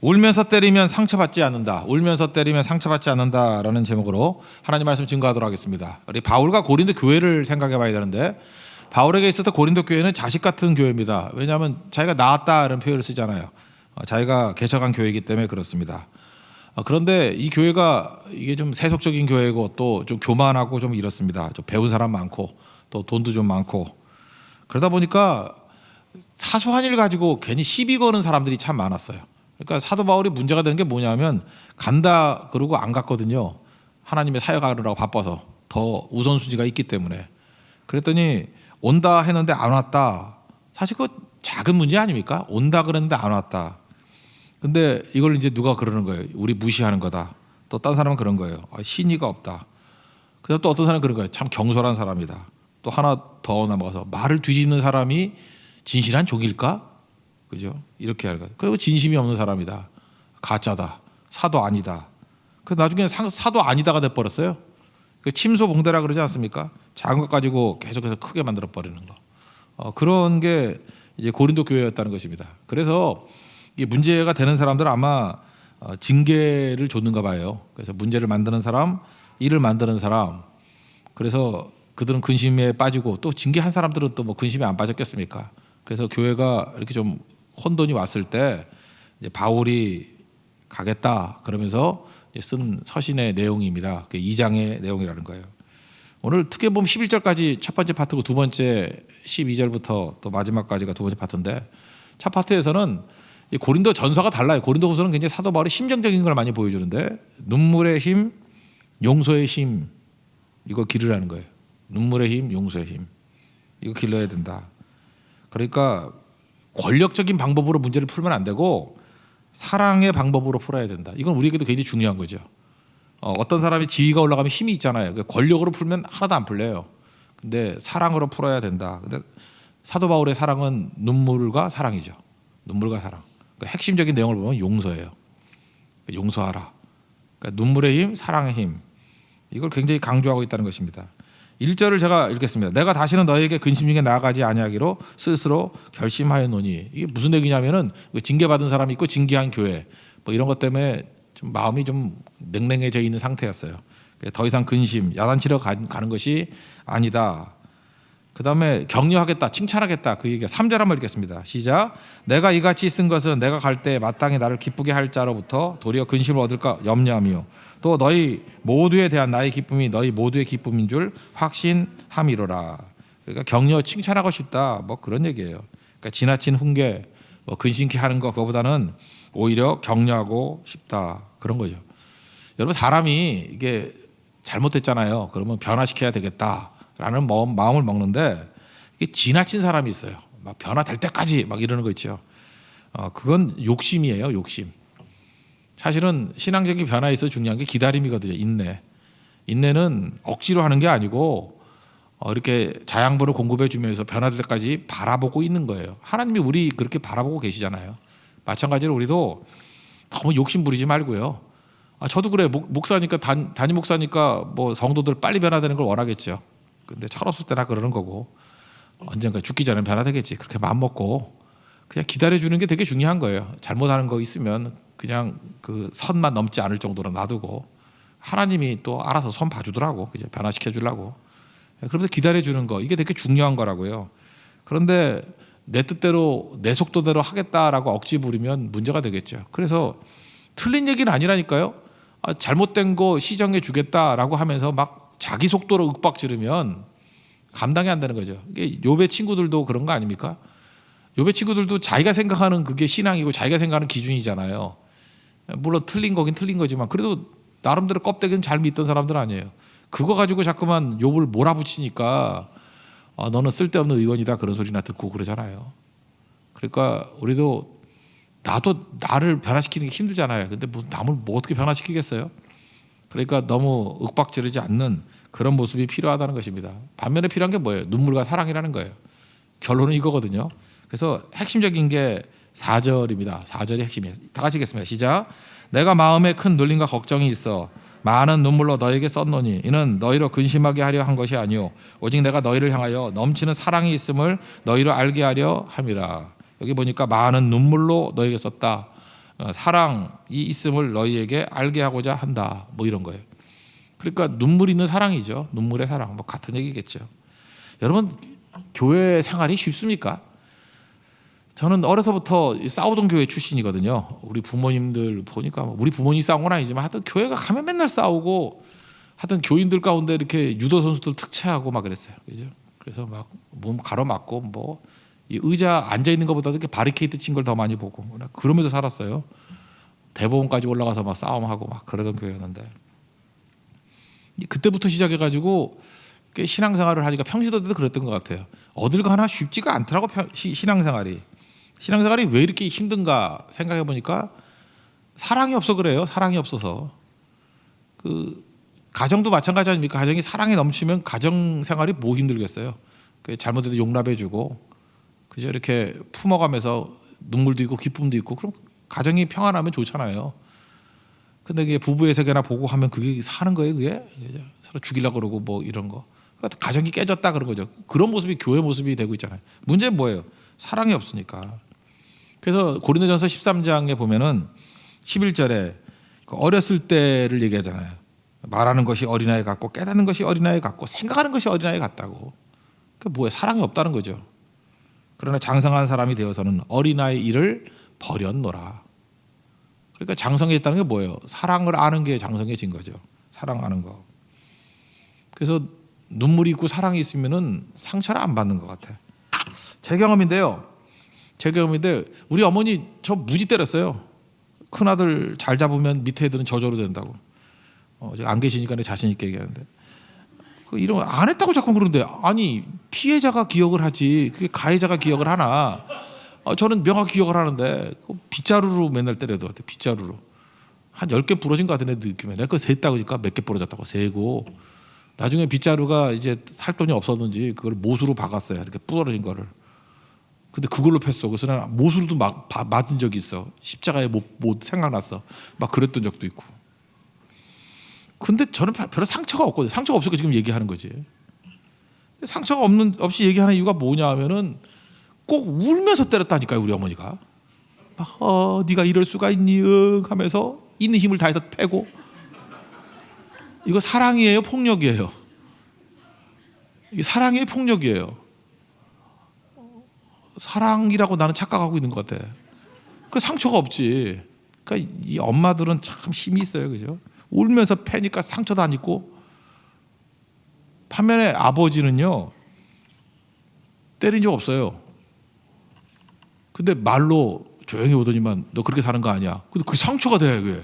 울면서 때리면 상처받지 않는다. 울면서 때리면 상처받지 않는다라는 제목으로 하나님 말씀 증거하도록 하겠습니다. 우리 바울과 고린도 교회를 생각해 봐야 되는데 바울에게 있었던 고린도 교회는 자식 같은 교회입니다. 왜냐하면 자기가 낳았다라는 표현을 쓰잖아요. 자기가 개척한 교회이기 때문에 그렇습니다. 그런데 이 교회가 이게 좀 세속적인 교회고 또 좀 교만하고 좀 이렇습니다. 좀 배운 사람 많고 또 돈도 좀 많고 그러다 보니까 사소한 일 가지고 괜히 시비 거는 사람들이 참 많았어요. 그러니까 사도 바울이 문제가 되는 게 뭐냐면 간다 그러고 안 갔거든요. 하나님의 사역하느라고 바빠서 더 우선순위가 있기 때문에. 그랬더니 온다 했는데 안 왔다. 사실 그거 작은 문제 아닙니까? 온다 그랬는데 안 왔다. 근데 이걸 이제 누가 그러는 거예요. 우리 무시하는 거다. 또 딴 사람은 그런 거예요. 신의가 없다. 그다음 또 어떤 사람은 그런 거예요. 참 경솔한 사람이다. 또 하나 더 넘어가서 말을 뒤집는 사람이 진실한 종일까? 그죠? 이렇게 하는 거예요. 그리고 진심이 없는 사람이다. 가짜다. 사도 아니다. 그 나중에 사도 아니다가 돼 버렸어요. 그 침소봉대라 그러지 않습니까? 작은 것 가지고 계속해서 크게 만들어 버리는 거. 그런 게 이제 고린도 교회였다는 것입니다. 그래서 이 문제가 되는 사람들은 아마 징계를 줬는가 봐요. 그래서 문제를 만드는 사람, 일을 만드는 사람. 그래서 그들은 근심에 빠지고 또 징계한 사람들은 또 뭐 근심에 안 빠졌겠습니까? 그래서 교회가 이렇게 좀 혼돈이 왔을 때 이제 바울이 가겠다 그러면서 쓴 서신의 내용입니다. 2장의 내용이라는 거예요. 오늘 특히 보면 11절까지 첫 번째 파트고 두 번째 12절부터 또 마지막까지가 두 번째 파트인데 첫 파트에서는 이 고린도 전서가 달라요. 고린도 후서는 굉장히 사도 바울이 심정적인 걸 많이 보여주는데 눈물의 힘, 용서의 힘 이거 기르라는 거예요. 눈물의 힘, 용서의 힘 이거 길러야 된다. 그러니까 권력적인 방법으로 문제를 풀면 안 되고 사랑의 방법으로 풀어야 된다. 이건 우리에게도 굉장히 중요한 거죠. 어떤 사람이 지위가 올라가면 힘이 있잖아요. 권력으로 풀면 하나도 안 풀려요. 근데 사랑으로 풀어야 된다. 근데 사도 바울의 사랑은 눈물과 사랑이죠. 눈물과 사랑. 그러니까 핵심적인 내용을 보면 용서예요. 용서하라. 그러니까 눈물의 힘, 사랑의 힘. 이걸 굉장히 강조하고 있다는 것입니다. 1절을 제가 읽겠습니다. 내가 다시는 너에게 근심 중에 나아가지 아니하기로 스스로 결심하였노니. 이게 무슨 얘기냐면은 징계받은 사람이 있고 징계한 교회 뭐 이런 것 때문에 좀 마음이 좀 냉랭해져 있는 상태였어요. 더 이상 근심, 야단치러 가는 것이 아니다. 그 다음에 격려하겠다, 칭찬하겠다 그 얘기가 3절 한번 읽겠습니다. 시작. 내가 이같이 쓴 것은 내가 갈 때 마땅히 나를 기쁘게 할 자로부터 도리어 근심을 얻을까 염려하며 또 너희 모두에 대한 나의 기쁨이 너희 모두의 기쁨인 줄 확신함이로라. 그러니까 격려 칭찬하고 싶다 뭐 그런 얘기예요. 그러니까 지나친 훈계 뭐 근심케 하는 거 그거보다는 오히려 격려하고 싶다 그런 거죠. 여러분 사람이 이게 잘못됐잖아요. 그러면 변화시켜야 되겠다라는 마음을 먹는데 이게 지나친 사람이 있어요. 막 변화될 때까지 막 이러는 거 있죠. 그건 욕심이에요. 욕심. 사실은 신앙적인 변화에 있어 중요한 게 기다림이거든요. 인내. 인내는 억지로 하는 게 아니고 이렇게 자양분을 공급해 주면서 변화될 때까지 바라보고 있는 거예요. 하나님이 우리 그렇게 바라보고 계시잖아요. 마찬가지로 우리도 너무 욕심 부리지 말고요. 저도 그래. 목사니까 담임 목사니까 뭐 성도들 빨리 변화되는 걸 원하겠죠. 근데 철없을 때나 그러는 거고 언젠가 죽기 전에 변화되겠지. 그렇게 마음 먹고 그냥 기다려 주는 게 되게 중요한 거예요. 잘못하는 거 있으면 그냥 그 선만 넘지 않을 정도로 놔두고 하나님이 또 알아서 손 봐주더라고. 이제 변화시켜 주려고. 그러면서 기다려 주는 거 이게 되게 중요한 거라고요. 그런데 내 뜻대로 내 속도대로 하겠다라고 억지 부리면 문제가 되겠죠. 그래서 틀린 얘기는 아니라니까요. 잘못된 거 시정해 주겠다라고 하면서 막 자기 속도로 윽박 지르면 감당이 안 되는 거죠. 이게 욥의 친구들도 그런 거 아닙니까? 욥의 친구들도 자기가 생각하는 그게 신앙이고 자기가 생각하는 기준이잖아요. 물론 틀린 거긴 틀린 거지만 그래도 나름대로 껍데기는 잘 믿던 사람들 아니에요. 그거 가지고 자꾸만 욥을 몰아붙이니까 너는 쓸데없는 의원이다 그런 소리나 듣고 그러잖아요. 그러니까 우리도 나도 나를 변화시키는 게 힘들잖아요. 근데 뭐 남을 뭐 어떻게 변화시키겠어요? 그러니까 너무 윽박지르지 않는 그런 모습이 필요하다는 것입니다. 반면에 필요한 게 뭐예요? 눈물과 사랑이라는 거예요. 결론은 이거거든요. 그래서 핵심적인 게 4절입니다. 4절이 핵심이에요. 다 같이 읽겠습니다. 시작. 내가 마음에 큰 눌림과 걱정이 있어 많은 눈물로 너에게 썼노니 이는 너희로 근심하게 하려 한 것이 아니오 오직 내가 너희를 향하여 넘치는 사랑이 있음을 너희로 알게 하려 함이라. 여기 보니까 많은 눈물로 너에게 썼다. 사랑이 있음을 너희에게 알게 하고자 한다. 뭐 이런 거예요. 그러니까 눈물 있는 사랑이죠. 눈물의 사랑. 뭐 같은 얘기겠죠. 여러분 교회 생활이 쉽습니까? 저는 어려서부터 싸우던 교회 출신이거든요. 우리 부모님들 보니까 우리 부모님 싸운 건 아니지만 하여튼 교회가 가면 맨날 싸우고 하여튼 교인들 가운데 이렇게 유도 선수들 특채하고 막 그랬어요. 그죠? 그래서 막 몸 가로막고 뭐 이 의자 앉아 있는 것보다 이렇게 바리케이트 친 걸 더 많이 보고 그러면서 살았어요. 대법원까지 올라가서 막 싸움하고 막 그러던 교회였는데 그때부터 시작해가지고 신앙생활을 하니까 평시도 때도 그랬던 것 같아요. 어딜 가나 쉽지가 않더라고 신앙생활이. 신앙생활이 왜 이렇게 힘든가 생각해 보니까 사랑이 없어 그래요. 사랑이 없어서. 그 가정도 마찬가지 아닙니까? 가정이 사랑이 넘치면 가정생활이 뭐 힘들겠어요. 잘못해도 용납해주고 그죠? 이렇게 품어가면서 눈물도 있고 기쁨도 있고 그럼 가정이 평안하면 좋잖아요. 근데 이게 부부의 세계나 보고 하면 그게 사는 거예요, 그게 서로 죽이려고 그러고 뭐 이런 거. 그러니까 가정이 깨졌다 그런 거죠. 그런 모습이 교회 모습이 되고 있잖아요. 문제는 뭐예요? 사랑이 없으니까. 그래서 고린도전서 13장에 보면은 11절에 어렸을 때를 얘기하잖아요. 말하는 것이 어린아이 같고 깨닫는 것이 어린아이 같고 생각하는 것이 어린아이 같다고. 그 뭐예요? 사랑이 없다는 거죠. 그러나 장성한 사람이 되어서는 어린아이 일을 버렸노라. 그러니까 장성해졌다는 게 뭐예요? 사랑을 아는 게 장성해진 거죠. 사랑하는 거. 그래서 눈물이 있고 사랑이 있으면은 상처를 안 받는 것 같아. 제 경험인데요. 제 경험인데 우리 어머니 저 무지 때렸어요. 큰 아들 잘 잡으면 밑에 애들은 저절로 된다고. 안 계시니까 자신 있게 얘기하는데 이런 거 안 했다고 자꾸 그러는데 아니 피해자가 기억을 하지 그게 가해자가 기억을 하나. 저는 명확히 기억을 하는데 빗자루로 맨날 때려도 빗자루로 한 10개 부러진 것 같은 애 느낌에 내가 그거 셌다고 하니까 몇 개 부러졌다고 세고 나중에 빗자루가 이제 살 돈이 없었는지 그걸 못으로 박았어요. 이렇게 부러진 거를. 근데 그걸로 팼어. 그래서 난 못으로도 맞은 적이 있어. 십자가에 못 생각났어. 막 그랬던 적도 있고. 근데 저는 별로 상처가 없거든요. 상처가 없으니까 지금 얘기하는 거지. 상처가 없이 얘기하는 이유가 뭐냐 하면은 꼭 울면서 때렸다니까요. 우리 어머니가. 네가 이럴 수가 있니? 하면서 있는 힘을 다해서 패고. 이거 사랑이에요? 폭력이에요? 이게 사랑이에요? 폭력이에요? 사랑이라고 나는 착각하고 있는 것 같아. 그 상처가 없지. 그러니까 이 엄마들은 참 힘이 있어요. 그죠? 울면서 패니까 상처도 안 있고. 반면에 아버지는요. 때린 적 없어요. 근데 말로 조용히 오더니만 너 그렇게 사는 거 아니야. 근데 그게 상처가 돼. 그게.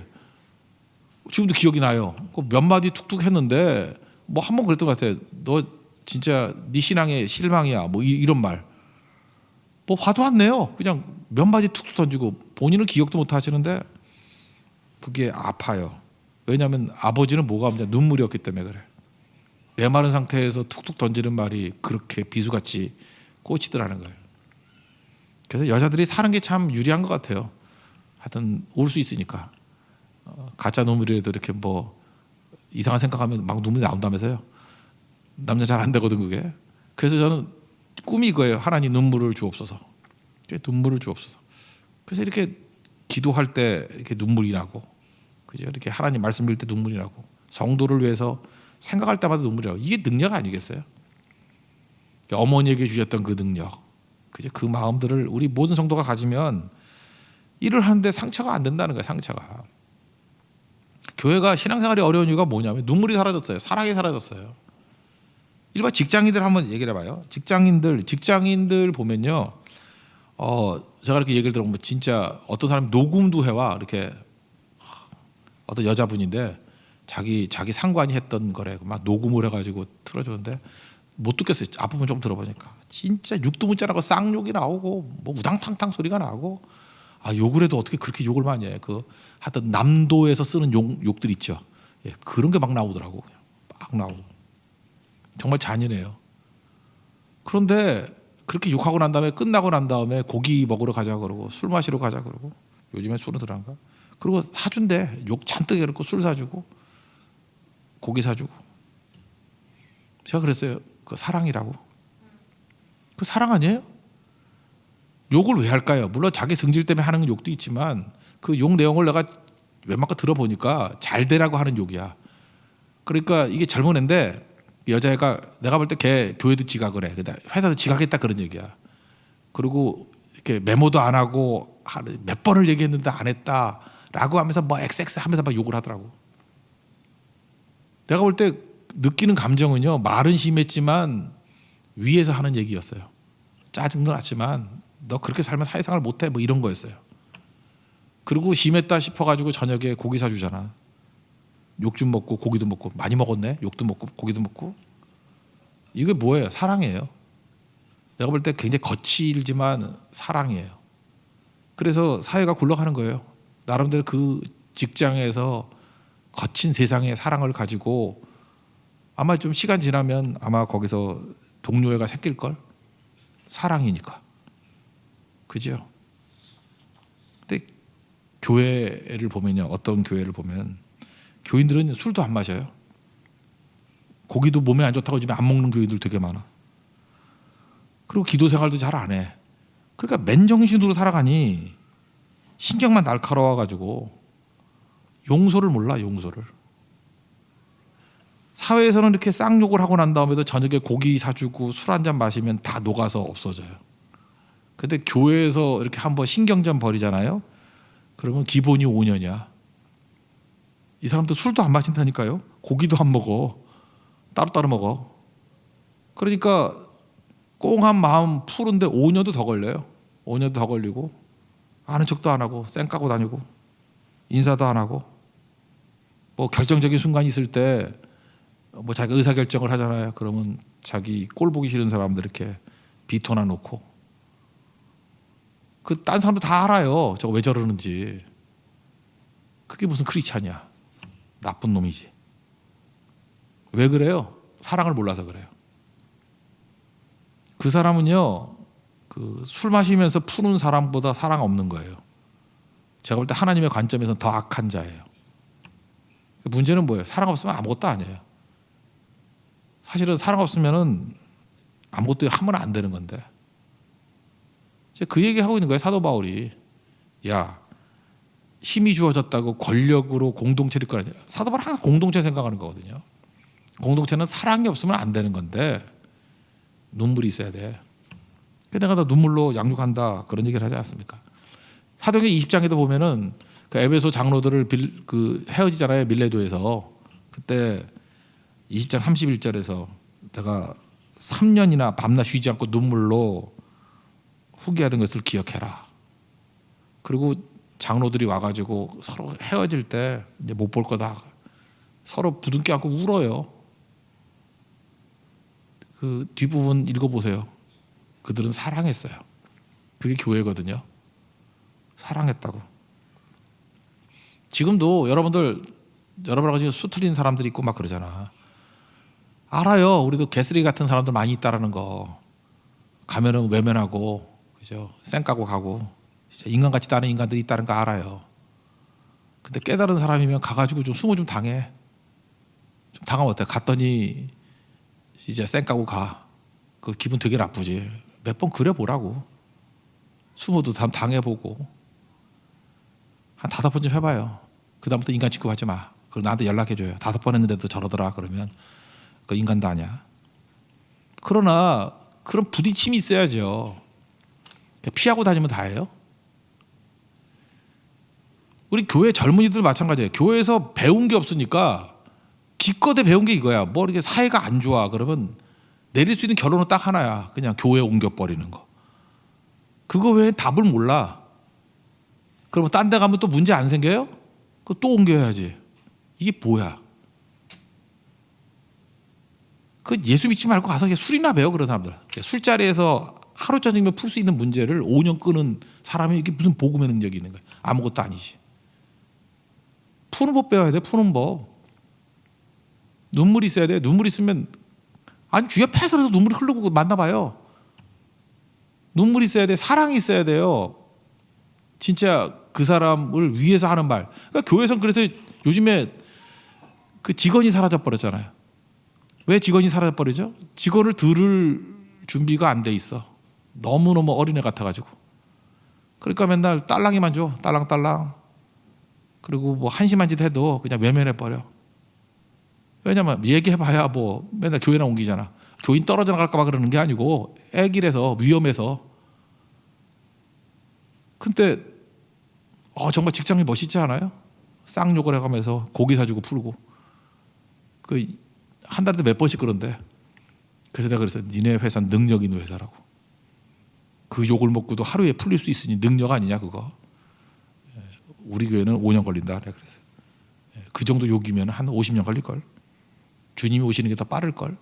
지금도 기억이 나요. 몇 마디 툭툭 했는데 뭐 한 번 그랬던 것 같아요. 너 진짜 네 신앙에 실망이야. 뭐 이런 말. 뭐 화도 안 내요. 그냥 몇 마디 툭툭 던지고 본인은 기억도 못 하시는데 그게 아파요. 왜냐하면 아버지는 뭐가 없냐 눈물이 없기 때문에 그래. 메마른 상태에서 툭툭 던지는 말이 그렇게 비수같이 꽂히더라는 거예요. 그래서 여자들이 사는 게 참 유리한 것 같아요. 하여튼 올 수 있으니까. 가짜 눈물이라도 이렇게 뭐 이상한 생각하면 막 눈물이 나온다면서요. 남자 잘 안 되거든 그게. 그래서 저는 꿈이 이거예요. 하나님 눈물을 주옵소서. 눈물을 주옵소서. 그래서 이렇게 기도할 때 이렇게 눈물이 나고, 그죠? 이렇게 하나님 말씀 읽을 때 눈물이 나고, 성도를 위해서 생각할 때마다 눈물이 나고, 이게 능력 아니겠어요? 어머니에게 주셨던 그 능력, 그죠? 그 마음들을 우리 모든 성도가 가지면 일을 하는데 상처가 안 된다는 거예요. 상처가. 교회가 신앙생활이 어려운 이유가 뭐냐면 눈물이 사라졌어요. 사랑이 사라졌어요. 일반 직장인들 한번 얘기를 해봐요. 직장인들 보면요, 제가 이렇게 얘기를 들어보면 진짜 어떤 사람이 녹음도 해와. 이렇게 어떤 여자분인데 자기 상관이 했던 거래. 막 녹음을 해가지고 틀어주는데 못 듣겠어요. 앞부분 좀 들어보니까 진짜 육두문자라고 쌍욕이 나오고 뭐 우당탕탕 소리가 나고. 욕을 해도 어떻게 그렇게 욕을 많이 해? 하여튼 남도에서 쓰는 욕들 있죠. 예, 그런 게 막 나오더라고. 막 나오고. 정말 잔인해요. 그런데 그렇게 욕하고 난 다음에 끝나고 난 다음에 고기 먹으러 가자 그러고 술 마시러 가자 그러고 요즘에 술은 들어간가? 그리고 사준대. 욕 잔뜩 해놓고 술 사주고 고기 사주고. 제가 그랬어요. 그 사랑이라고. 그 사랑 아니에요? 욕을 왜 할까요? 물론 자기 성질 때문에 하는 욕도 있지만 그 욕 내용을 내가 웬만큼 들어보니까 잘 되라고 하는 욕이야. 그러니까 이게 젊은 애인데 여자애가 내가 볼 때 걔 교회도 지각을 해. 회사도 지각했다 그런 얘기야. 그리고 이렇게 메모도 안 하고 몇 번을 얘기했는데 안 했다라고 하면서 뭐 XX 하면서 막 욕을 하더라고. 내가 볼 때 느끼는 감정은요, 말은 심했지만 위에서 하는 얘기였어요. 짜증도 났지만 너 그렇게 살면 사회생활 못해 뭐 이런 거였어요. 그리고 심했다 싶어가지고 저녁에 고기 사주잖아. 욕 좀 먹고 고기도 먹고 많이 먹었네. 욕도 먹고 고기도 먹고. 이게 뭐예요? 사랑이에요. 내가 볼 때 굉장히 거칠지만 사랑이에요. 그래서 사회가 굴러가는 거예요. 나름대로 그 직장에서 거친 세상의 사랑을 가지고 아마 좀 시간 지나면 아마 거기서 동료애가 생길 걸. 사랑이니까. 그죠? 근데 교회를 보면요, 어떤 교회를 보면 교인들은 술도 안 마셔요. 고기도 몸에 안 좋다고 요즘에 안 먹는 교인들 되게 많아. 그리고 기도 생활도 잘 안 해. 그러니까 맨정신으로 살아가니 신경만 날카로워가지고 용서를 몰라. 용서를. 사회에서는 이렇게 쌍욕을 하고 난 다음에도 저녁에 고기 사주고 술 한잔 마시면 다 녹아서 없어져요. 근데 교회에서 이렇게 한번 신경전 벌이잖아요. 그러면 기본이 5년이야. 이 사람도 술도 안 마신다니까요. 고기도 안 먹어. 따로따로 먹어. 그러니까 꽁한 마음 푸는데 5년도 더 걸려요. 5년도 더 걸리고 아는 척도 안 하고 쌩 까고 다니고 인사도 안 하고 뭐 결정적인 순간이 있을 때 뭐 자기가 의사결정을 하잖아요. 그러면 자기 꼴 보기 싫은 사람들 이렇게 비토나 놓고 그 딴 사람도 다 알아요. 저거 왜 저러는지. 그게 무슨 크리스찬이야. 나쁜 놈이지. 왜 그래요? 사랑을 몰라서 그래요. 그 사람은요, 그 술 마시면서 푸는 사람보다 사랑 없는 거예요. 제가 볼 때 하나님의 관점에서는 더 악한 자예요. 문제는 뭐예요? 사랑 없으면 아무것도 아니에요. 사실은 사랑 없으면은 아무것도 하면 안 되는 건데. 그 얘기하고 있는 거예요, 사도 바울이. 야, 힘이 주어졌다고 권력으로 공동체를 이끌어야 돼. 사도 바울은 항상 공동체 생각하는 거거든요. 공동체는 사랑이 없으면 안 되는 건데 눈물이 있어야 돼. 내가 다 눈물로 양육한다 그런 얘기를 하지 않습니까? 사도행전 20장에도 보면은 그 에베소 장로들을 헤어지잖아요, 밀레도에서. 그때 20장 31절에서 내가 3년이나 밤낮 쉬지 않고 눈물로 후기하던 것을 기억해라. 그리고 장로들이 와가지고 서로 헤어질 때 이제 못 볼 거다. 서로 부둥켜 안고 울어요. 그 뒷부분 읽어보세요. 그들은 사랑했어요. 그게 교회거든요. 사랑했다고. 지금도 여러분하고 지금 수틀린 사람들이 있고 막 그러잖아. 알아요. 우리도 개쓰레기 같은 사람들 많이 있다라는 거. 가면은 외면하고, 그죠? 쌩 까고 가고, 진짜 인간 같지도 않은 인간들이 있다는 거 알아요. 근데 깨달은 사람이면 가가지고 좀 수모 좀 당해. 좀 당하면 어때? 갔더니 이제 쌩 까고 가. 그 기분 되게 나쁘지. 몇 번 그래 보라고. 수모도 당해보고 한 5번 좀 해봐요. 그 다음부터 인간 취급하지 마. 그리고 나한테 연락해줘요. 5번 했는데도 저러더라 그러면 그 인간도 아니야. 그러나 그런 부딪힘이 있어야죠. 피하고 다니면 다예요. 우리 교회 젊은이들 마찬가지예요. 교회에서 배운 게 없으니까 기껏해 배운 게 이거야. 뭐 이렇게 사회가 안 좋아 그러면 내릴 수 있는 결론은 딱 하나야. 그냥 교회 옮겨버리는 거. 그거 외에 답을 몰라. 그러면 딴 데 가면 또 문제 안 생겨요? 그거 또 옮겨야지. 이게 뭐야? 그 예수 믿지 말고 가서 그냥 술이나 배워. 그런 사람들. 술자리에서 하루 저녁이면 풀 수 있는 문제를 5년 끄는 사람이 이게 무슨 복음의 능력이 있는 거야. 아무것도 아니지. 푸는 법 배워야 돼. 푸는 법. 눈물이 있어야 돼. 눈물이 있으면 아니 주위에 패설해서 눈물이 흐르고 만나봐요. 눈물이 있어야 돼. 사랑이 있어야 돼요. 진짜 그 사람을 위해서 하는 말. 그러니까 교회에서는 그래서 요즘에 그 직원이 사라져 버렸잖아요. 왜 직원이 사라져 버리죠? 직원을 들을 준비가 안 돼 있어. 너무너무 어린애 같아가지고. 그러니까 맨날 딸랑이만 줘. 딸랑딸랑. 그리고 뭐 한심한 짓 해도 그냥 외면해 버려. 왜냐면 얘기해봐야 뭐 맨날 교회나 옮기잖아. 교인 떨어져 나갈까 봐 그러는 게 아니고 애길해서 위험해서. 근데 정말 직장이 멋있지 않아요? 쌍욕을 해가면서 고기 사주고 풀고 그 한 달에 몇 번씩 그런데. 그래서 내가 그랬어요. 니네 회사는 능력 있는 회사라고. 그 욕을 먹고도 하루에 풀릴 수 있으니 능력 아니냐 그거. 우리 교회는 5년 걸린다. 내가 그랬어요. 그 정도 욕이면 한 50년 걸릴걸. 주님이 오시는 게 더 빠를걸.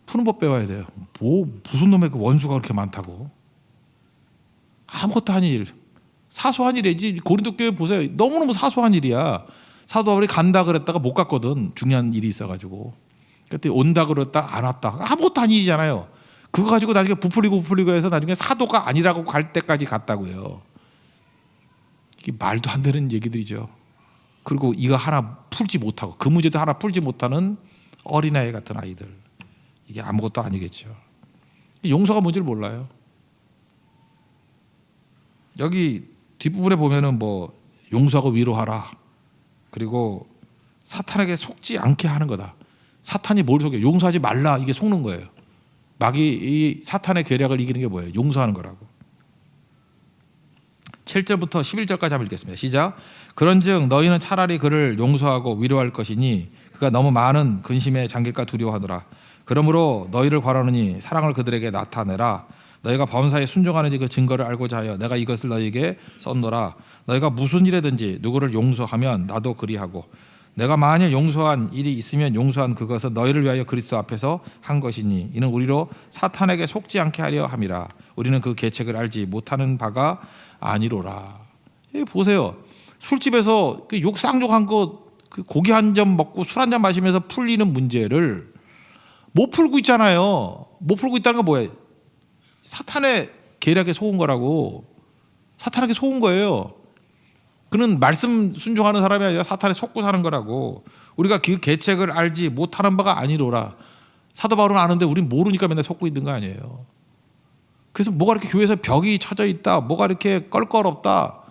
푸는 법 배워야 돼요. 무슨 놈의 그 원수가 그렇게 많다고. 아무것도 아닌 일. 사소한 일이지. 고린도 교회 보세요. 너무너무 사소한 일이야. 사도 바울이 간다 그랬다가 못 갔거든. 중요한 일이 있어가지고. 그때 온다 그랬다 안 왔다. 아무것도 아닌 일이잖아요. 그거 가지고 나중에 부풀리고 해서 나중에 사도가 아니라고 갈 때까지 갔다고요. 이게 말도 안 되는 얘기들이죠. 그리고 이거 하나 풀지 못하고 그 문제도 하나 풀지 못하는 어린아이 같은 아이들. 이게 아무것도 아니겠죠. 용서가 뭔지를 몰라요. 여기 뒷부분에 보면은 뭐 용서하고 위로하라. 그리고 사탄에게 속지 않게 하는 거다. 사탄이 뭘 속여? 용서하지 말라. 이게 속는 거예요. 마귀 이 사탄의 괴력을 이기는 게 뭐예요? 용서하는 거라고. 7절부터 11절까지 한번 읽겠습니다. 시작. 그런즉 너희는 차라리 그를 용서하고 위로할 것이니 그가 너무 많은 근심에 잠길까 두려워하더라. 그러므로 너희를 바라느니 사랑을 그들에게 나타내라. 너희가 범사에 순종하는지 그 증거를 알고자 하여 내가 이것을 너희에게 썼노라. 너희가 무슨 일이든지 누구를 용서하면 나도 그리하고 내가 만일 용서한 일이 있으면 용서한 그것은 너희를 위하여 그리스도 앞에서 한 것이니 이는 우리로 사탄에게 속지 않게 하려 함이라. 우리는 그 계책을 알지 못하는 바가 아니로라. 보세요. 술집에서 그 쌍욕한 거 그 고기 한 점 먹고 술 한 잔 마시면서 풀리는 문제를 못 풀고 있잖아요. 못 풀고 있다는 건 뭐예요? 사탄의 계략에 속은 거라고. 사탄에게 속은 거예요. 그는 말씀 순종하는 사람이 아니라 사탄에 속고 사는 거라고. 우리가 그 계책을 알지 못하는 바가 아니로라. 사도 바울은 아는데 우린 모르니까 맨날 속고 있는 거 아니에요. 그래서 뭐가 이렇게 교회에서 벽이 쳐져 있다, 뭐가 이렇게 껄껄없다.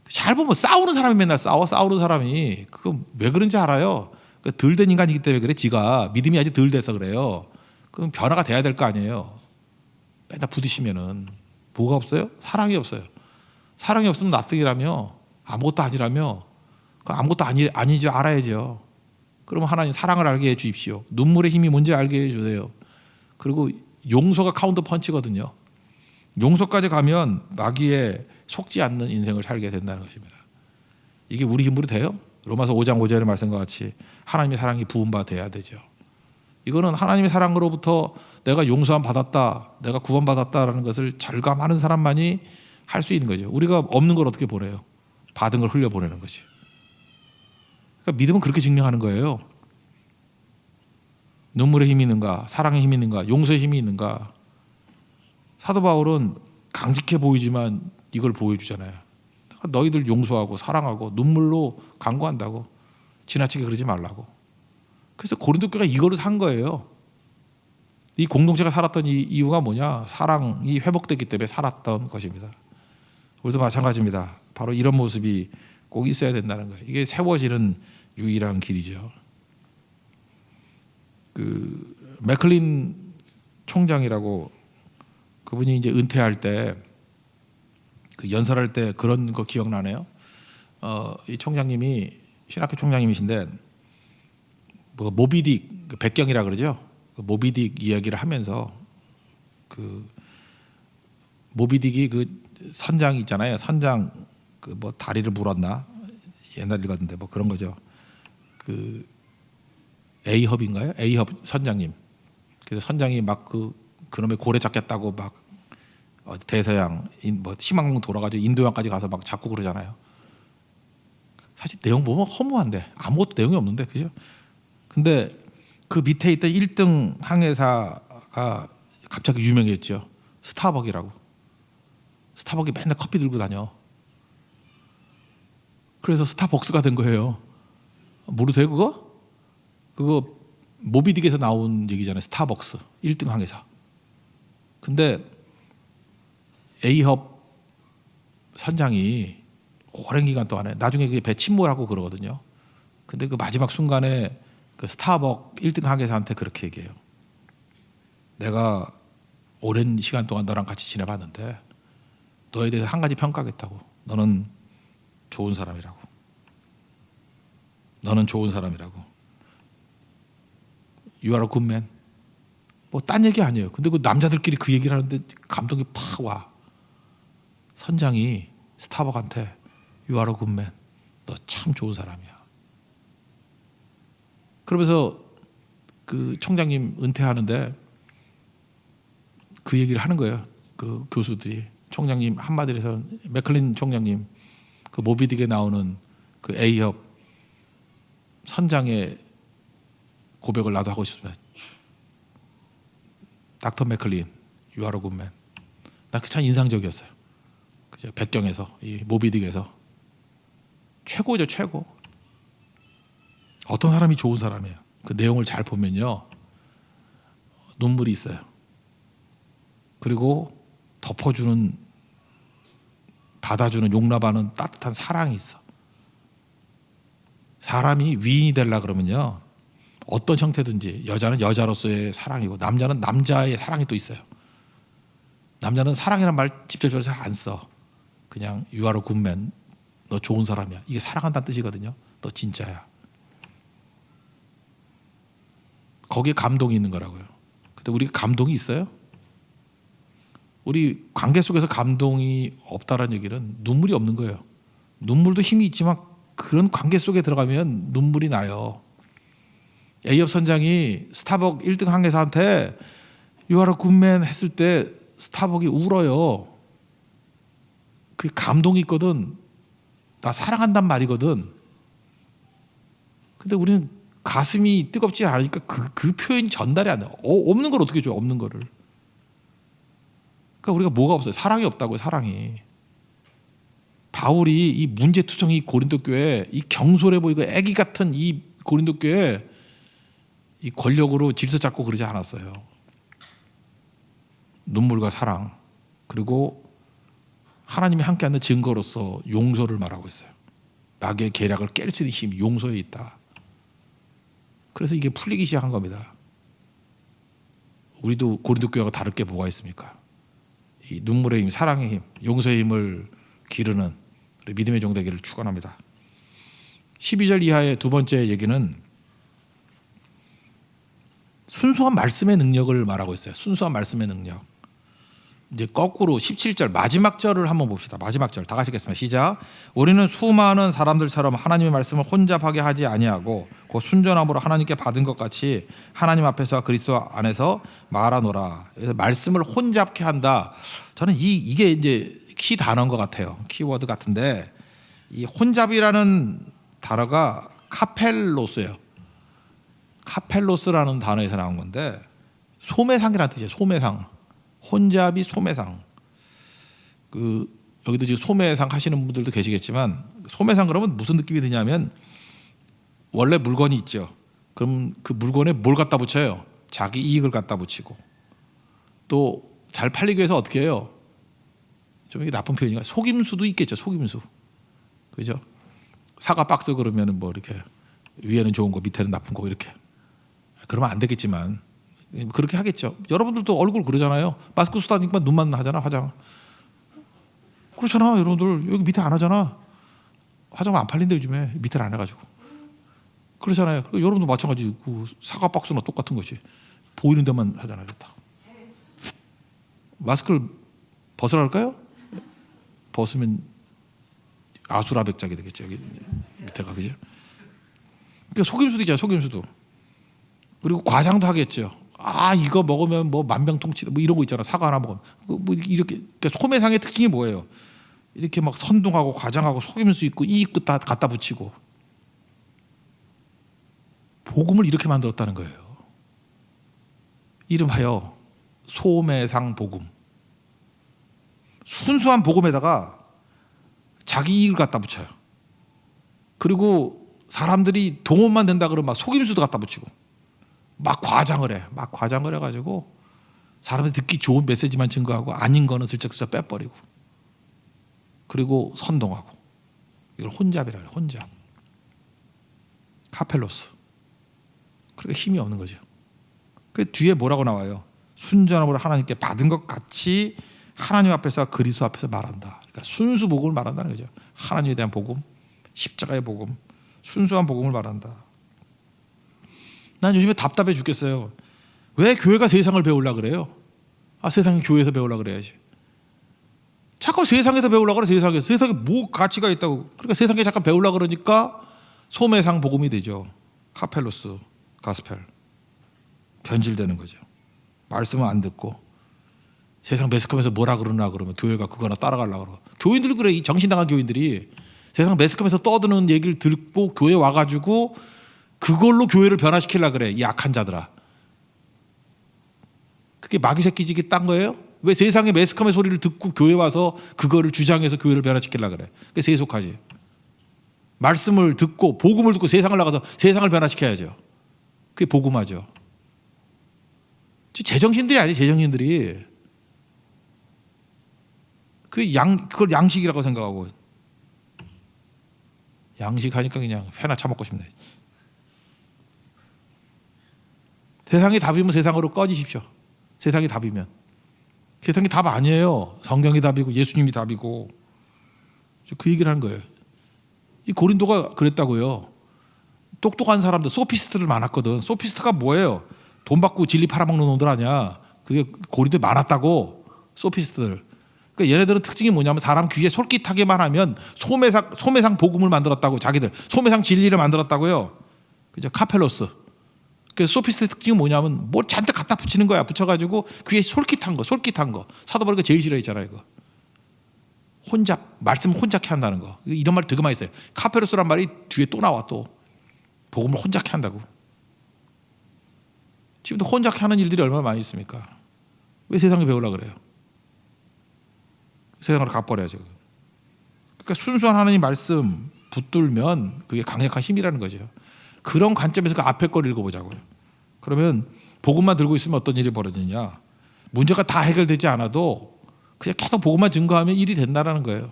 잘 보면 싸우는 사람이 맨날 싸우는 사람이. 그거 왜 그런지 알아요? 덜 된 인간이기 때문에 그래. 지가 믿음이 아직 덜 돼서 그래요. 그럼 변화가 돼야 될 거 아니에요. 맨날 부딪히면은 뭐가 없어요? 사랑이 없어요. 사랑이 없으면 납득이라며, 아무것도 아니라며, 아무것도 아니지 알아야죠. 그러면 하나님 사랑을 알게 해 주십시오. 눈물의 힘이 뭔지 알게 해 주세요. 그리고 용서가 카운터 펀치거든요. 용서까지 가면 마귀에 속지 않는 인생을 살게 된다는 것입니다. 이게 우리 힘으로 돼요? 로마서 5장 5절의 말씀과 같이 하나님의 사랑이 부은 바 돼야 되죠. 이거는 하나님의 사랑으로부터 내가 용서함 받았다, 내가 구원 받았다라는 것을 절감하는 사람만이 할 수 있는 거죠. 우리가 없는 걸 어떻게 보내요? 받은 걸 흘려 보내는 거지. 그러니까 믿음은 그렇게 증명하는 거예요. 눈물의 힘이 있는가, 사랑의 힘이 있는가, 용서의 힘이 있는가. 사도 바울은 강직해 보이지만 이걸 보여주잖아요. 너희들 용서하고 사랑하고 눈물로 간구한다고. 지나치게 그러지 말라고. 그래서 고린도 교회가 이거를 산 거예요. 이 공동체가 살았던 이유가 뭐냐? 사랑이 회복됐기 때문에 살았던 것입니다. 우리도 마찬가지입니다. 바로 이런 모습이 꼭 있어야 된다는 거예요. 이게 세워지는 유일한 길이죠. 그 맥클린 총장이라고, 그분이 이제 은퇴할 때 그 연설할 때 그런 거 기억나네요. 이 총장님이 신학교 총장님이신데 뭐 모비딕 그 백경이라 그러죠. 그 모비딕 이야기를 하면서 그 모비딕이 그 선장 있잖아요. 선장 그 뭐 다리를 물었나 옛날 읽었는데 뭐 그런 거죠. 그 에이헙인가요? 에이헙 선장님. 그래서 선장이 막 그놈의 고래 잡겠다고 막 대서양 뭐 희망봉 돌아가지고 인도양까지 가서 막 잡고 그러잖아요. 사실 내용 보면 허무한데 아무것도 내용이 없는데, 그죠? 근데 그 밑에 있던 1등 항해사가 갑자기 유명해졌죠. 스타벅이라고. 스타벅이 맨날 커피 들고 다녀. 그래서 스타벅스가 된 거예요. 모르세요 그거? 그거 모비딕에서 나온 얘기잖아요. 스타벅스 1등 항해사. 근데 에이헙 선장이 오랜 기간 동안에 나중에 그게 배 침몰하고 그러거든요. 근데 그 마지막 순간에 그 스타벅 1등 항해사한테 그렇게 얘기해요. 내가 오랜 시간 동안 너랑 같이 지내봤는데 너에 대해서 한 가지 평가하겠다고. 너는 좋은 사람이라고. 너는 좋은 사람이라고. You are a good man. 뭐 딴 얘기 아니에요. 근데 그 남자들끼리 그 얘기를 하는데 감동이 팍 와. 선장이 스타벅한테 You are a good man. 너 참 좋은 사람이야. 그러면서 그 총장님 은퇴하는데 그 얘기를 하는 거예요. 그 교수들이. 총장님 한마디로 해서 맥클린 총장님 그 모비딕에 나오는 그 A협 선장의 고백을 나도 하고 싶습니다. 닥터 맥클린, You are a good man. 난 그 참 인상적이었어요. 그죠? 백경에서 이 모비딕에서 최고죠, 최고. 어떤 사람이 좋은 사람이에요. 그 내용을 잘 보면요, 눈물이 있어요. 그리고 덮어주는, 받아주는, 용납하는 따뜻한 사랑이 있어. 사람이 위인이 되려 그러면요, 어떤 형태든지 여자는 여자로서의 사랑이고 남자는 남자의 사랑이 또 있어요. 남자는 사랑이라는 말 직접적으로 잘 안 써. 그냥 You are a good man. 너 좋은 사람이야. 이게 사랑한다는 뜻이거든요. 너 진짜야. 거기에 감동이 있는 거라고요. 근데 우리 감동이 있어요? 우리 관계 속에서 감동이 없다라는 얘기는 눈물이 없는 거예요. 눈물도 힘이 있지만 그런 관계 속에 들어가면 눈물이 나요. A협 선장이 스타벅 1등 항해사한테 You are a good man 했을 때 스타벅이 울어요. 그 감동이 있거든. 나 사랑한단 말이거든. 근데 우리는 가슴이 뜨겁지 않으니까 그 표현이 전달이 안 돼. 없는 걸 어떻게 줘요? 없는 거를. 그러니까 우리가 뭐가 없어요? 사랑이 없다고요. 사랑이. 바울이 이 문제투성이 고린도 교회, 이 경솔해 보이고 애기 같은 이 고린도 교회 이 권력으로 질서 잡고 그러지 않았어요. 눈물과 사랑, 그리고 하나님이 함께하는 증거로서 용서를 말하고 있어요. 마귀의 계략을 깰 수 있는 힘이 용서에 있다. 그래서 이게 풀리기 시작한 겁니다. 우리도 고린도 교회가 다를 게 뭐가 있습니까? 이 눈물의 힘, 사랑의 힘, 용서의 힘을 기르는 믿음의 종 되기를 축원합니다. 12절 이하의 두 번째 얘기는 순수한 말씀의 능력을 말하고 있어요. 순수한 말씀의 능력. 이제 거꾸로 17절 마지막 절을 한번 봅시다. 마지막 절 다 같이 읽겠습니다. 시작. 우리는 수많은 사람들처럼 하나님의 말씀을 혼잡하게 하지 아니하고 그 순전함으로 하나님께 받은 것 같이 하나님 앞에서 그리스도 안에서 말하노라. 그래서 말씀을 혼잡케 한다. 저는 이게 이제 키 단어인 것 같아요. 키워드 같은데 이 혼잡이라는 단어가 카펠로스예요. 카펠로스라는 단어에서 나온 건데 소매상이라는 뜻이에요. 소매상. 혼잡이 소매상. 여기도 지금 소매상 하시는 분들도 계시겠지만 소매상 그러면 무슨 느낌이 드냐면 원래 물건이 있죠. 그럼 그 물건에 뭘 갖다 붙여요? 자기 이익을 갖다 붙이고 또 잘 팔리기 위해서 어떻게 해요? 좀 이게 나쁜 표현인가? 속임수도 있겠죠. 속임수. 그죠? 사과 박스 그러면은 뭐 이렇게 위에는 좋은 거 밑에는 나쁜 거 이렇게. 그러면 안 되겠지만 그렇게 하겠죠. 여러분들도 얼굴 그러잖아요. 마스크 쓰다니까 눈만 하잖아. 화장. 그렇잖아. 여러분들 여기 밑에 안 하잖아. 화장 안 팔린대 요즘에. 밑에를 안 해가지고. 그렇잖아요. 여러분도 마찬가지. 그 사과 박스나 똑같은 거지. 보이는 데만 하잖아요. 딱. 마스크를 벗으라 할까요? 벗으면 아수라백작이 되겠죠. 여기 밑에가. 그죠? 그러니까 속임수도 있잖아요. 속임수도. 그리고 과장도 하겠죠. 아 이거 먹으면 뭐 만병통치 뭐 이런 거 있잖아. 사과 하나 먹으면 뭐 이렇게. 그러니까 소매상의 특징이 뭐예요? 이렇게 막 선동하고 과장하고 속임수 있고 이익 다 갖다 붙이고. 복음을 이렇게 만들었다는 거예요. 이름하여 소매상 복음. 순수한 복음에다가 자기 이익을 갖다 붙여요. 그리고 사람들이 동원만 된다 그러면 막 속임수도 갖다 붙이고 막 과장을 해. 막 과장을 해가지고 사람들이 듣기 좋은 메시지만 증거하고 아닌 거는 슬쩍슬쩍 빼버리고 그리고 선동하고. 이걸 혼잡이라 해요. 혼잡. 카펠로스. 그렇게 힘이 없는 거죠. 그 뒤에 뭐라고 나와요? 순전함으로 하나님께 받은 것 같이 하나님 앞에서 그리스도 앞에서 말한다. 그러니까 순수 복음을 말한다는 거죠. 하나님에 대한 복음, 십자가의 복음, 순수한 복음을 말한다. 난 요즘에 답답해 죽겠어요. 왜 교회가 세상을 배우려고 그래요? 세상이 교회에서 배우려고 그래야지. 자꾸 세상에서 배우려고 그래. 세상에서. 세상에 뭐 가치가 있다고. 그러니까 세상에 잠깐 배우려고 그러니까 소매상 복음이 되죠. 카펠로스, 가스펠. 변질되는 거죠. 말씀은 안 듣고 세상 매스컴에서 뭐라 그러나 그러면 교회가 그거나 따라가려고 그러고. 교인들도 그래. 이 정신나간 교인들이 세상 매스컴에서 떠드는 얘기를 듣고 교회 와가지고 그걸로 교회를 변화시키려고 그래. 이 약한 자들아. 그게 마귀 새끼지기 딴 거예요? 왜 세상의 매스컴의 소리를 듣고 교회 와서 그거를 주장해서 교회를 변화시키려고 그래? 그게 세속하지. 말씀을 듣고 복음을 듣고 세상을 나가서 세상을 변화시켜야죠. 그게 복음하죠. 제정신들이 아니에요. 제정신들이. 그걸 양식이라고 생각하고. 양식하니까 그냥 회나 처먹고 싶네. 세상이 답이면 세상으로 꺼지십시오. 세상이 답이면. 세상이 답 아니에요. 성경이 답이고 예수님이 답이고. 그 얘기를 하는 거예요. 이 고린도가 그랬다고요. 똑똑한 사람들, 소피스트들 많았거든. 소피스트가 뭐예요? 돈 받고 진리 팔아먹는 놈들 아니야. 그게 고린도에 많았다고. 소피스트들. 그러니까 얘네들은 특징이 뭐냐면 사람 귀에 솔깃하게만 하면 소매상 복음을 만들었다고. 자기들 소매상 진리를 만들었다고요. 그죠? 카펠로스. 그 소피스트 특징이 뭐냐면 뭐 잔뜩 갖다 붙이는 거야. 붙여가지고 귀에 솔깃한 거. 사도 바울이 제일 싫어했잖아요. 이거. 혼잡, 말씀 혼잡케 한다는 거. 이런 말 되게 많이 써요. 카페로스란 말이 뒤에 또 나와. 또 복음을 혼잡케 한다고. 지금도 혼잡케 하는 일들이 얼마나 많이 있습니까? 왜 세상에 배우려고 그래요? 세상으로 가버려야죠. 그러니까 순수한 하나님 말씀 붙들면 그게 강력한 힘이라는 거죠. 그런 관점에서 그 앞에 걸 읽어보자고요. 그러면 복음만 들고 있으면 어떤 일이 벌어지냐? 문제가 다 해결되지 않아도 그냥 계속 복음만 증거하면 일이 된다는 거예요.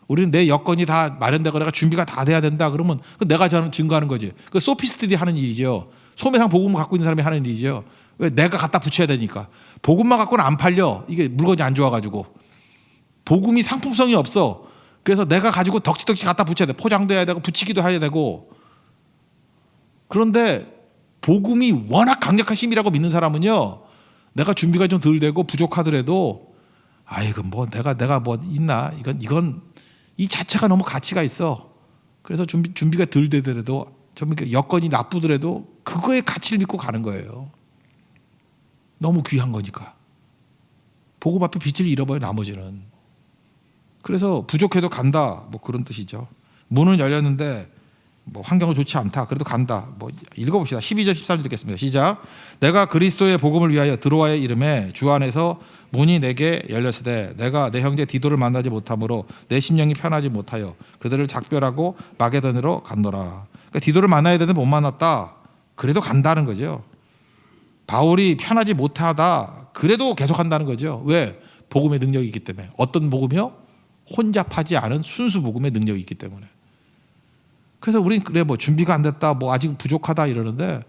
우리는 내 여건이 다 마련되고 내가 준비가 다 돼야 된다 그러면 내가 증거하는 거지. 그 소피스트들이 하는 일이죠. 소매상 복음을 갖고 있는 사람이 하는 일이죠. 왜? 내가 갖다 붙여야 되니까. 복음만 갖고는 안 팔려. 이게 물건이 안 좋아가지고. 복음이 상품성이 없어. 그래서 내가 가지고 덕지덕지 갖다 붙여야 돼. 포장도 해야 되고 붙이기도 해야 되고. 그런데 복음이 워낙 강력한 힘이라고 믿는 사람은요, 내가 준비가 좀 덜 되고 부족하더라도 이건 뭐 내가 뭐 있나? 이건 이 자체가 너무 가치가 있어. 그래서 준비가 덜 되더라도 좀 여건이 나쁘더라도 그거의 가치를 믿고 가는 거예요. 너무 귀한 거니까. 복음 앞에 빛을 잃어버려 나머지는. 그래서 부족해도 간다. 뭐 그런 뜻이죠. 문은 열렸는데 뭐 환경은 좋지 않다. 그래도 간다. 뭐 읽어봅시다. 12절 13절 읽겠습니다. 시작. 내가 그리스도의 복음을 위하여 드로아의 이름에 주 안에서 문이 내게 열렸으되 내가 내 형제 디도를 만나지 못하므로 내 심령이 편하지 못하여 그들을 작별하고 마게도냐로 갔노라. 그러니까 디도를 만나야 되는데 못 만났다. 그래도 간다는 거죠. 바울이 편하지 못하다. 그래도 계속 한다는 거죠. 왜? 복음의 능력이 있기 때문에. 어떤 복음이요? 혼잡하지 않은 순수 복음의 능력이 있기 때문에. 그래서 우리는 그래 뭐 준비가 안 됐다, 뭐 아직 부족하다 이러는데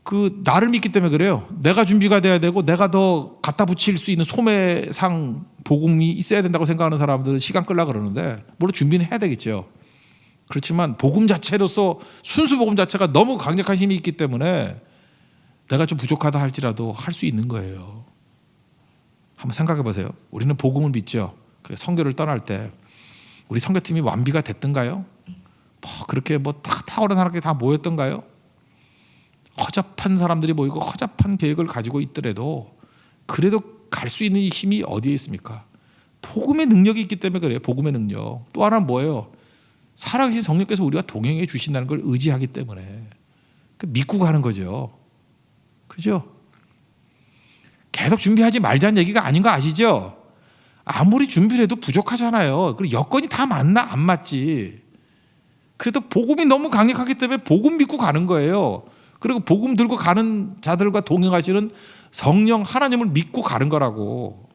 그 나를 믿기 때문에 그래요. 내가 준비가 돼야 되고 내가 더 갖다 붙일 수 있는 소매상 복음이 있어야 된다고 생각하는 사람들은 시간 끌라 그러는데 물론 준비는 해야 되겠죠. 그렇지만 복음 자체로서 순수 복음 자체가 너무 강력한 힘이 있기 때문에 내가 좀 부족하다 할지라도 할 수 있는 거예요. 한번 생각해 보세요. 우리는 복음을 믿죠. 그래서 선교를 떠날 때 우리 선교팀이 완비가 됐던가요? 뭐 그렇게 뭐 다 탁월한 사람들이 다 모였던가요? 허접한 사람들이 모이고 허접한 계획을 가지고 있더라도 그래도 갈 수 있는 힘이 어디에 있습니까? 복음의 능력이 있기 때문에 그래요. 복음의 능력. 또 하나는 뭐예요? 살아계신 성령께서 우리와 동행해 주신다는 걸 의지하기 때문에 믿고 가는 거죠. 그죠? 계속 준비하지 말자는 얘기가 아닌 거 아시죠? 아무리 준비를 해도 부족하잖아요. 그리고 여건이 다 맞나? 안 맞지. 그래도 복음이 너무 강력하기 때문에 복음 믿고 가는 거예요. 그리고 복음 들고 가는 자들과 동행하시는 성령 하나님을 믿고 가는 거라고.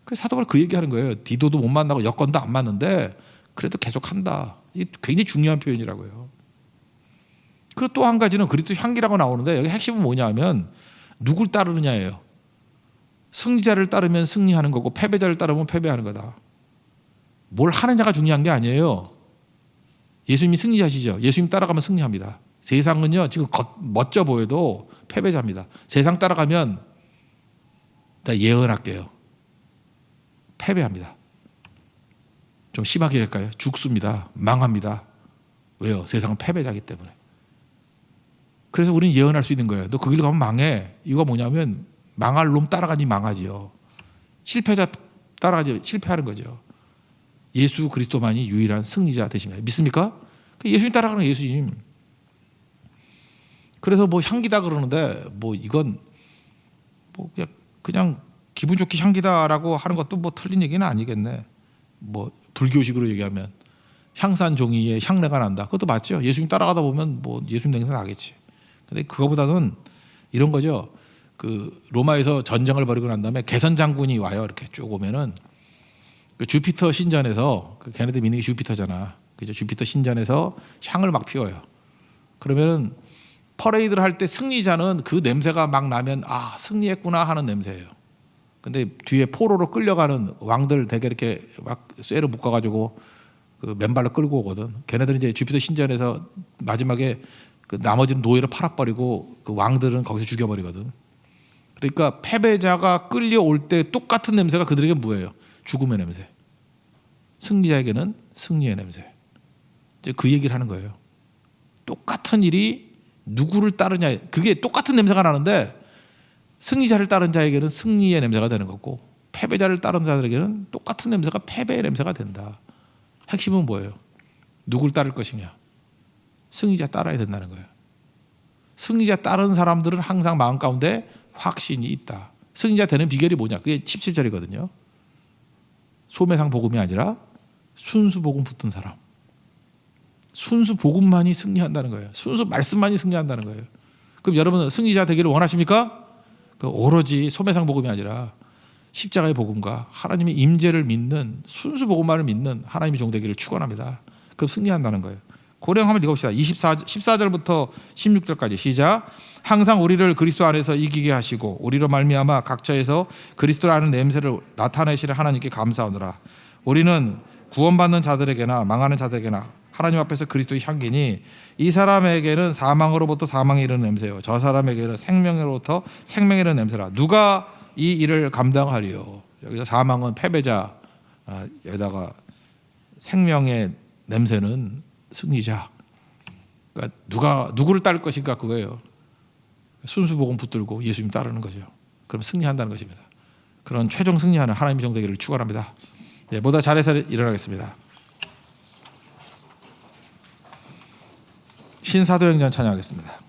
그 사도 바울 그 얘기하는 거예요. 디도도 못 만나고 여건도 안 맞는데 그래도 계속한다. 이게 굉장히 중요한 표현이라고요. 그리고 또 한 가지는 그리스도 향기라고 나오는데 여기 핵심은 뭐냐면 누굴 따르느냐예요. 승리자를 따르면 승리하는 거고 패배자를 따르면 패배하는 거다. 뭘 하느냐가 중요한 게 아니에요. 예수님이 승리자시죠. 예수님 따라가면 승리합니다. 세상은요 지금 멋져 보여도 패배자입니다. 세상 따라가면 다 예언할게요. 패배합니다. 좀 심하게 할까요? 죽습니다. 망합니다. 왜요? 세상은 패배자이기 때문에. 그래서 우리는 예언할 수 있는 거예요. 너 그 길 가면 망해. 이거 뭐냐면 망할 놈 따라가니 망하지요. 실패자 따라가지 실패하는 거죠. 예수 그리스도만이 유일한 승리자 되십니다. 믿습니까? 예수님 따라가는 예수님. 그래서 뭐 향기다 그러는데 뭐 이건 뭐 그냥 기분 좋게 향기다라고 하는 것도 뭐 틀린 얘기는 아니겠네. 뭐 불교식으로 얘기하면 향산 종이에 향내가 난다. 그것도 맞죠. 예수님 따라가다 보면 뭐 예수님 냄새 나겠지. 근데 그거보다는 이런 거죠. 그 로마에서 전쟁을 벌이고 난 다음에 개선 장군이 와요. 이렇게 쭉 오면은 그 주피터 신전에서 그 걔네들 믿는 게 주피터잖아. 그죠? 주피터 신전에서 향을 막 피워요. 그러면은 퍼레이드를 할 때 승리자는 그 냄새가 막 나면 아 승리했구나 하는 냄새예요. 근데 뒤에 포로로 끌려가는 왕들 되게 이렇게 막 쇠로 묶어가지고 그 맨발로 끌고 오거든. 걔네들은 이제 주피터 신전에서 마지막에 그 나머지는 노예로 팔아버리고 그 왕들은 거기서 죽여버리거든. 그러니까 패배자가 끌려올 때 똑같은 냄새가 그들에게 뭐예요? 죽음의 냄새. 승리자에게는 승리의 냄새. 이제 그 얘기를 하는 거예요. 똑같은 일이 누구를 따르냐, 그게 똑같은 냄새가 나는데 승리자를 따른 자에게는 승리의 냄새가 되는 거고 패배자를 따른 자들에게는 똑같은 냄새가 패배의 냄새가 된다. 핵심은 뭐예요? 누굴 따를 것이냐? 승리자 따라야 된다는 거예요. 승리자 따른 사람들은 항상 마음 가운데 확신이 있다. 승리자 되는 비결이 뭐냐? 그게 17절이거든요. 소매상 복음이 아니라 순수 복음 붙은 사람. 순수 복음만이 승리한다는 거예요. 순수 말씀만이 승리한다는 거예요. 그럼 여러분은 승리자 되기를 원하십니까? 그 오로지 소매상 복음이 아니라 십자가의 복음과 하나님의 임재를 믿는 순수 복음만을 믿는 하나님의 종 되기를 축원합니다. 그럼 승리한다는 거예요. 고령 한번 읽어봅시다. 14절부터 16절까지 시작. 항상 우리를 그리스도 안에서 이기게 하시고 우리로 말미암아 각처에서 그리스도를 아는 냄새를 나타내시는 하나님께 감사하노라. 우리는 구원받는 자들에게나 망하는 자들에게나 하나님 앞에서 그리스도의 향기니 이 사람에게는 사망으로부터 사망에 이르는 냄새요 저 사람에게는 생명으로부터 생명에 이르는 냄새라. 누가 이 일을 감당하리요? 여기서 사망은 패배자, 여기다가 생명의 냄새는 승리자. 그러니까 누구를 따를 것인가 그거예요. 순수 복음 붙들고 예수님 따르는 거죠. 그럼 승리한다는 것입니다. 그런 최종 승리하는 하나님의 종 되기를 축원합니다. 네, 보다 잘해서 일어나겠습니다. 신사도행전 찬양하겠습니다.